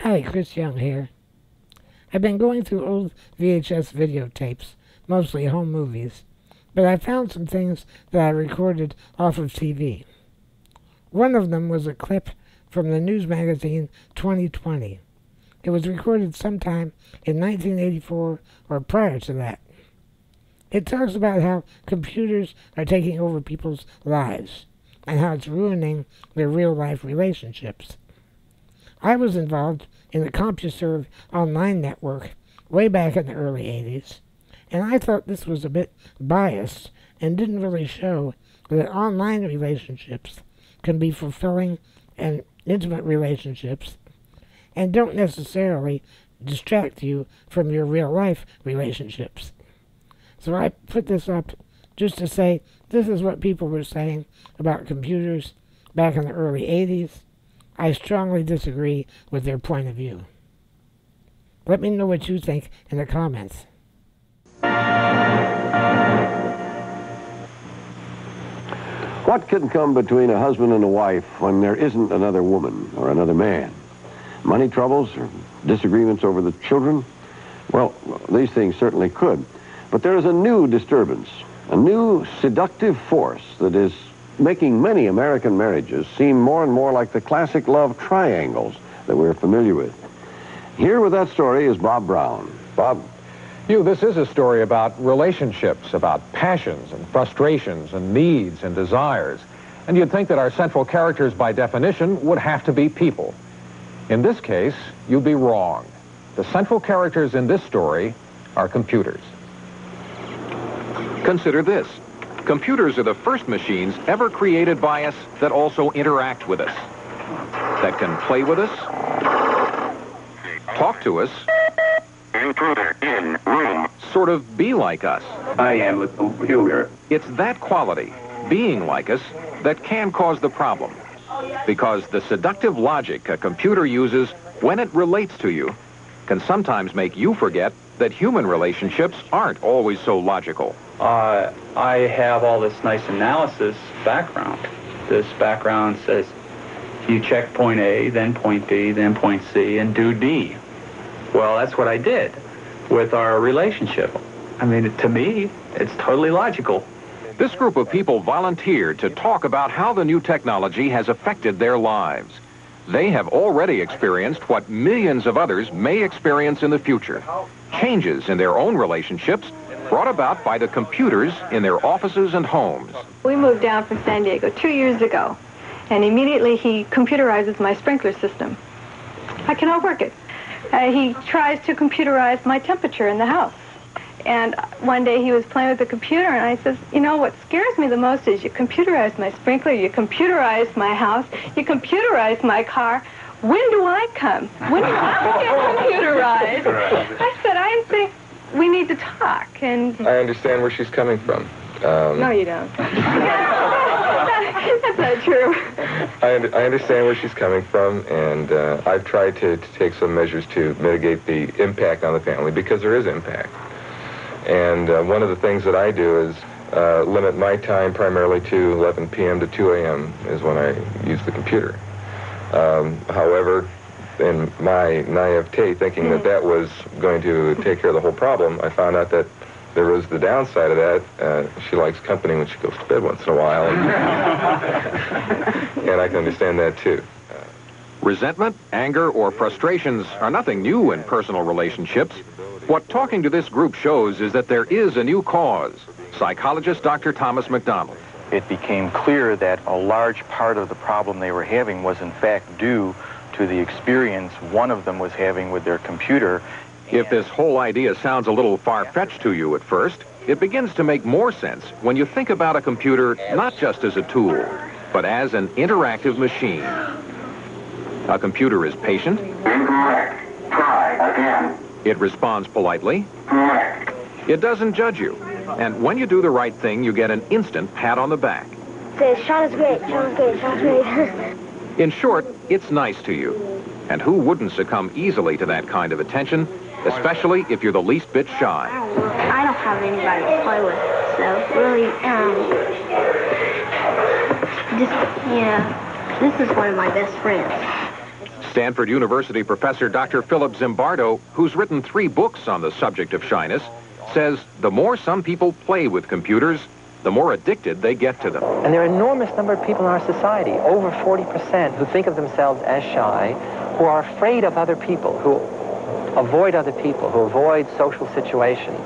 Hi, Chris Young here. I've been going through old VHS videotapes, mostly home movies, but I found some things that I recorded off of TV. One of them was a clip from the news magazine 2020. It was recorded sometime in 1984 or prior to that. It talks about how computers are taking over people's lives and how it's ruining their real-life relationships. I was involved in the CompuServe online network way back in the early 80s, and I thought this was a bit biased and didn't really show that online relationships can be fulfilling and intimate relationships and don't necessarily distract you from your real-life relationships. So I put this up just to say this is what people were saying about computers back in the early 80s. I strongly disagree with their point of view. Let me know what you think in the comments. What can come between a husband and a wife when there isn't another woman or another man? Money troubles or disagreements over the children? Well, these things certainly could. But there is a new disturbance, a new seductive force that is making many American marriages seem more and more like the classic love triangles that we're familiar with. Here with that story is Bob Brown. Bob? Hugh, this is a story about relationships, about passions and frustrations and needs and desires. And you'd think that our central characters, by definition, would have to be people. In this case, you'd be wrong. The central characters in this story are computers. Consider this. Computers are the first machines ever created by us that also interact with us, that can play with us, talk to us, Intruder in room. sort of be like us. I am a computer. It's that quality, being like us, that can cause the problem. Because the seductive logic a computer uses when it relates to you can sometimes make you forget that human relationships aren't always so logical. I have all this nice analysis background. This background says you check point A, then point B, then point C, and do D. Well, that's what I did with our relationship. I mean, to me, it's totally logical. This group of people volunteered to talk about how the new technology has affected their lives. They have already experienced what millions of others may experience in the future. Changes in their own relationships brought about by the computers in their offices and homes. We moved down from San Diego 2 years ago, and immediately he computerizes my sprinkler system. I cannot work it. He tries to computerize my temperature in the house. And one day he was playing with the computer, and I says, you know, what scares me the most is you computerize my sprinkler, you computerize my house, you computerize my car. When do I come? When do I get computerized? I said, I think we need to talk. And I understand where she's coming from. No, you don't. That's not true. I understand where she's coming from, and I've tried to take some measures to mitigate the impact on the family, because there is impact. And one of the things that I do is limit my time primarily to 11 p.m. to 2 a.m. is when I use the computer. However, in my naivete, thinking that that was going to take care of the whole problem, I found out that there was the downside of that. She likes company when she goes to bed once in a while. And I can understand that, too. Resentment, anger, or frustrations are nothing new in personal relationships. What talking to this group shows is that there is a new cause. Psychologist Dr. Thomas McDonald. It became clear that a large part of the problem they were having was in fact due to the experience one of them was having with their computer. If this whole idea sounds a little far-fetched to you at first, it begins to make more sense when you think about a computer not just as a tool, but as an interactive machine. A computer is patient. Incorrect. Try again. It responds politely. Correct. It doesn't judge you. And when you do the right thing, you get an instant pat on the back. Says, Sean is great, Sean is great, Sean is great. In short, it's nice to you. And who wouldn't succumb easily to that kind of attention, especially if you're the least bit shy? I don't have anybody to play with, so really, this is one of my best friends. Stanford University professor Dr. Philip Zimbardo, who's written 3 books on the subject of shyness, says the more some people play with computers, the more addicted they get to them. And there are an enormous number of people in our society, over 40%, who think of themselves as shy, who are afraid of other people, who avoid other people, who avoid social situations.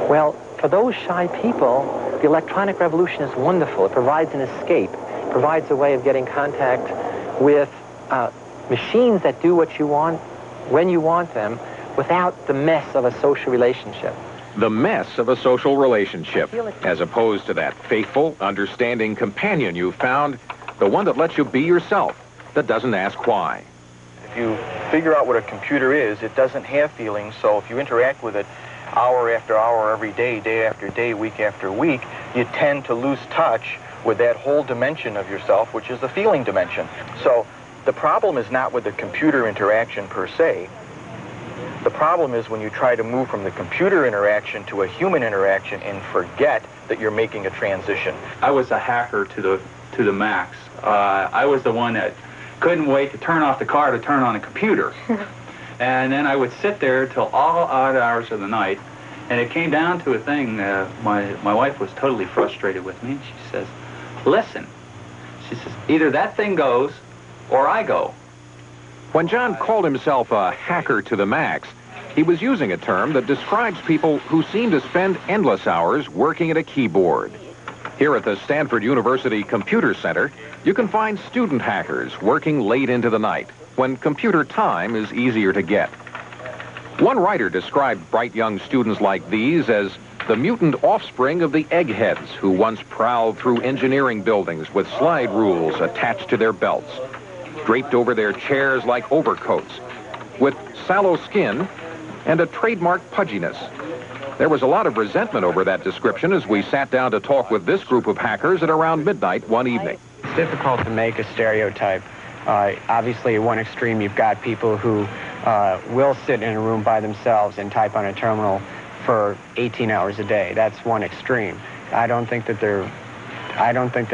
Well, for those shy people, the electronic revolution is wonderful. It provides an escape. It provides a way of getting contact with machines that do what you want, when you want them, without the mess of a social relationship. The mess of a social relationship, as opposed to that faithful, understanding companion you found, the one that lets you be yourself, that doesn't ask why. If you figure out what a computer is, it doesn't have feelings, so if you interact with it hour after hour, every day, day after day, week after week, you tend to lose touch with that whole dimension of yourself, which is the feeling dimension. So the problem is not with the computer interaction per se. The problem is when you try to move from the computer interaction to a human interaction and forget that you're making a transition. I was a hacker to the max. I was the one that couldn't wait to turn off the car to turn on a computer. And then I would sit there till all odd hours of the night. And it came down to a thing, my wife was totally frustrated with me. She says, listen, she says, either that thing goes or I go. When John called himself a hacker to the max, he was using a term that describes people who seem to spend endless hours working at a keyboard. Here at the Stanford University Computer Center, you can find student hackers working late into the night, when computer time is easier to get. One writer described bright young students like these as the mutant offspring of the eggheads who once prowled through engineering buildings with slide rules attached to their belts, draped over their chairs like overcoats, with sallow skin and a trademark pudginess. There was a lot of resentment over that description as we sat down to talk with this group of hackers at around midnight one evening. It's difficult to make a stereotype. Obviously, at one extreme, you've got people who will sit in a room by themselves and type on a terminal for 18 hours a day. That's one extreme. I don't think that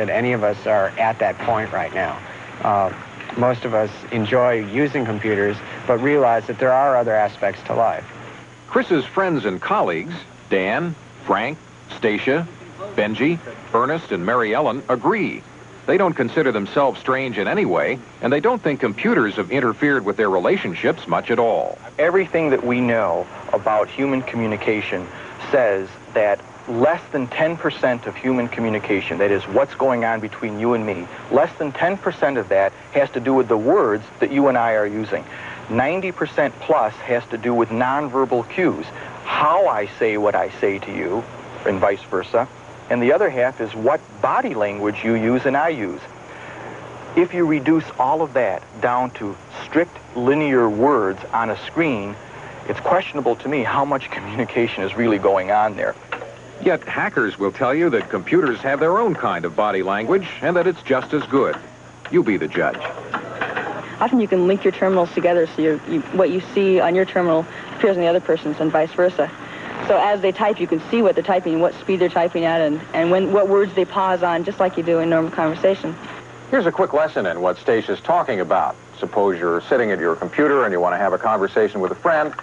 any of us are at that point right now. Most of us enjoy using computers, but realize that there are other aspects to life. Chris's friends and colleagues, Dan, Frank, Stacia, Benji, Ernest, and Mary Ellen, agree. They don't consider themselves strange in any way, and they don't think computers have interfered with their relationships much at all. Everything that we know about human communication says that less than 10% of human communication, that is what's going on between you and me, less than 10% of that has to do with the words that you and I are using. 90% plus has to do with nonverbal cues, how I say what I say to you, and vice versa. And the other half is what body language you use and I use. If you reduce all of that down to strict linear words on a screen, it's questionable to me how much communication is really going on there. Yet hackers will tell you that computers have their own kind of body language and that it's just as good. You be the judge. Often you can link your terminals together so what you see on your terminal appears on the other person's and vice versa. So as they type, you can see what they're typing, what speed they're typing at, and what words they pause on, just like you do in normal conversation. Here's a quick lesson in what Stacia's talking about. Suppose you're sitting at your computer and you want to have a conversation with a friend,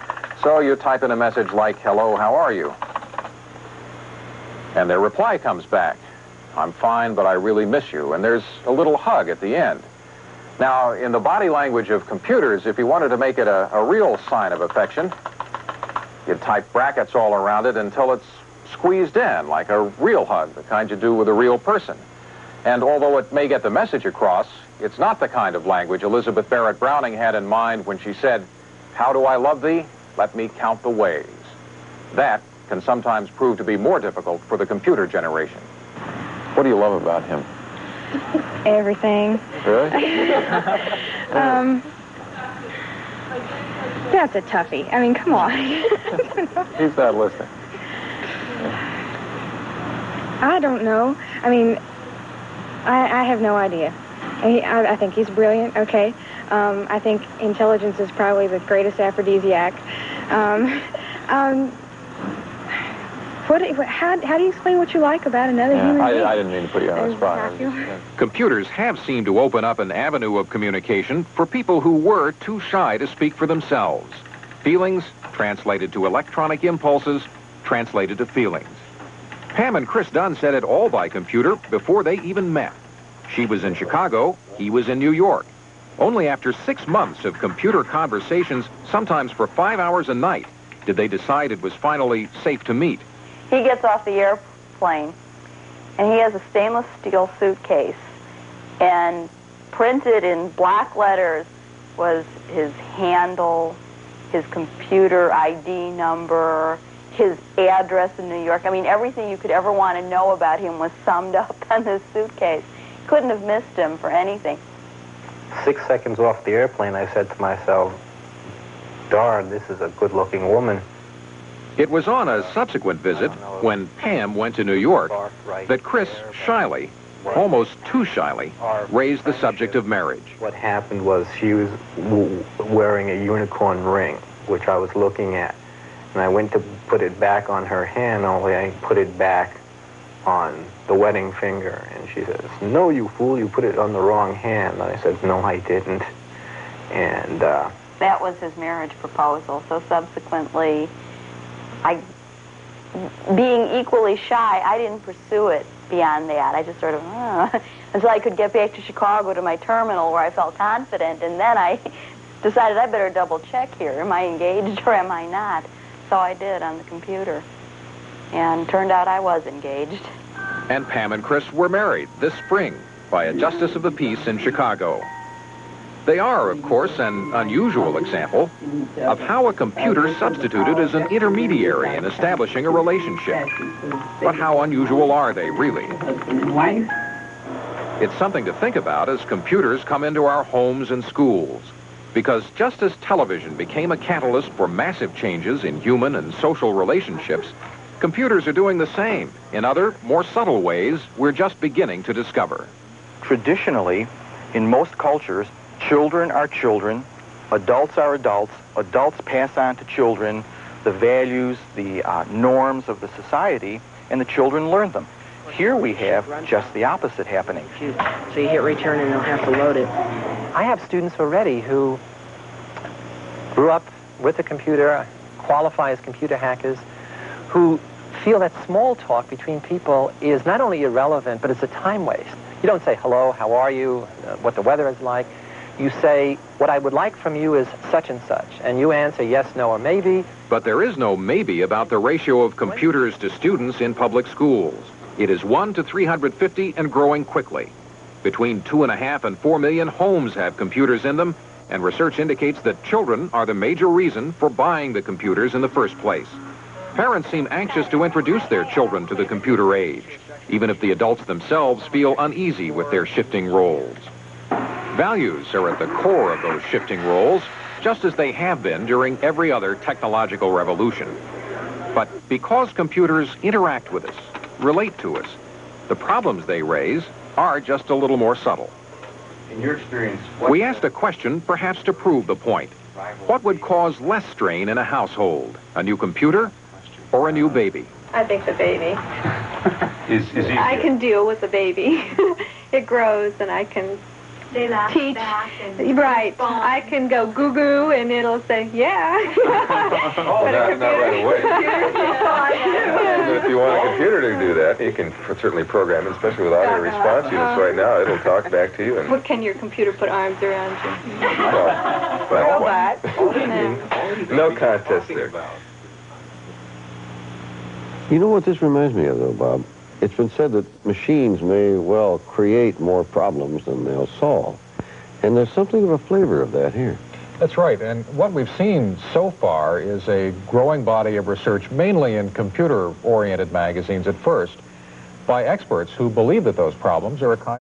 so you type in a message like, "Hello, how are you?" And their reply comes back, "I'm fine, but I really miss you." And there's a little hug at the end. Now, in the body language of computers, if you wanted to make it a real sign of affection, you'd type brackets all around it until it's squeezed in, like a real hug, the kind you do with a real person. And although it may get the message across, it's not the kind of language Elizabeth Barrett Browning had in mind when she said, "How do I love thee? Let me count the ways." That can sometimes prove to be more difficult for the computer generation. What do you love about him? Everything. Really? That's a toughie. I mean, come on. He's not listening. I don't know. I mean, I have no idea. I think he's brilliant, okay. I think intelligence is probably the greatest aphrodisiac. How do you explain what you like about another human being? I didn't mean to put you on the spot. Computers have seemed to open up an avenue of communication for people who were too shy to speak for themselves. Feelings translated to electronic impulses, translated to feelings. Pam and Chris Dunn said it all by computer before they even met. She was in Chicago, he was in New York. Only after 6 months of computer conversations, sometimes for 5 hours a night, did they decide it was finally safe to meet. He gets off the airplane, and he has a stainless steel suitcase, and printed in black letters was his handle, his computer ID number, his address in New York. I mean, everything you could ever want to know about him was summed up on this suitcase. Couldn't have missed him for anything. 6 seconds off the airplane, I said to myself, darn, this is a good-looking woman. It was on a subsequent visit, when Pam went to New York, that Chris shyly, almost too shyly, raised the subject of marriage. What happened was she was wearing a unicorn ring, which I was looking at. And I went to put it back on her hand, only I put it back on the wedding finger. And she says, no, you fool, you put it on the wrong hand. And I said, no, I didn't. And that was his marriage proposal. So subsequently, being equally shy, I didn't pursue it beyond that. I just sort of, until I could get back to Chicago to my terminal where I felt confident. And then I decided I better double check here. Am I engaged or am I not? So I did on the computer. And turned out I was engaged. And Pam and Chris were married this spring by a justice of the peace in Chicago. They are, of course, an unusual example of how a computer substituted as an intermediary in establishing a relationship. But how unusual are they, really? It's something to think about as computers come into our homes and schools. Because just as television became a catalyst for massive changes in human and social relationships, computers are doing the same in other, more subtle ways we're just beginning to discover. Traditionally, in most cultures, children are children, adults are adults, adults pass on to children the values, the norms of the society, and the children learn them. Here we have just the opposite happening. So you hit return and they'll have to load it. I have students already who grew up with a computer, qualify as computer hackers, who feel that small talk between people is not only irrelevant, but it's a time waste. You don't say, hello, how are you, what the weather is like. You say, what I would like from you is such and such, and you answer yes, no, or maybe. But there is no maybe about the ratio of computers to students in public schools. It is 1 to 350 and growing quickly. Between 2.5 and 4 million homes have computers in them, and research indicates that children are the major reason for buying the computers in the first place. Parents seem anxious to introduce their children to the computer age, even if the adults themselves feel uneasy with their shifting roles. Values are at the core of those shifting roles, just as they have been during every other technological revolution. But because computers interact with us, relate to us, the problems they raise are just a little more subtle. In your experience, we asked a question perhaps to prove the point. What would cause less strain in a household? A new computer or a new baby? I think the baby. is easier. I can deal with the baby. It grows and I can teach. Right. I can go goo-goo and it'll say, yeah. Oh, not right away. If you want a computer to do that, you can certainly program it, especially with audio response units right now. It'll talk back to you. And What can your computer put arms around you? Robot. No contest there. You know what this reminds me of, though, Bob? It's been said that machines may well create more problems than they'll solve. And there's something of a flavor of that here. That's right, and what we've seen so far is a growing body of research, mainly in computer-oriented magazines at first, by experts who believe that those problems are a kind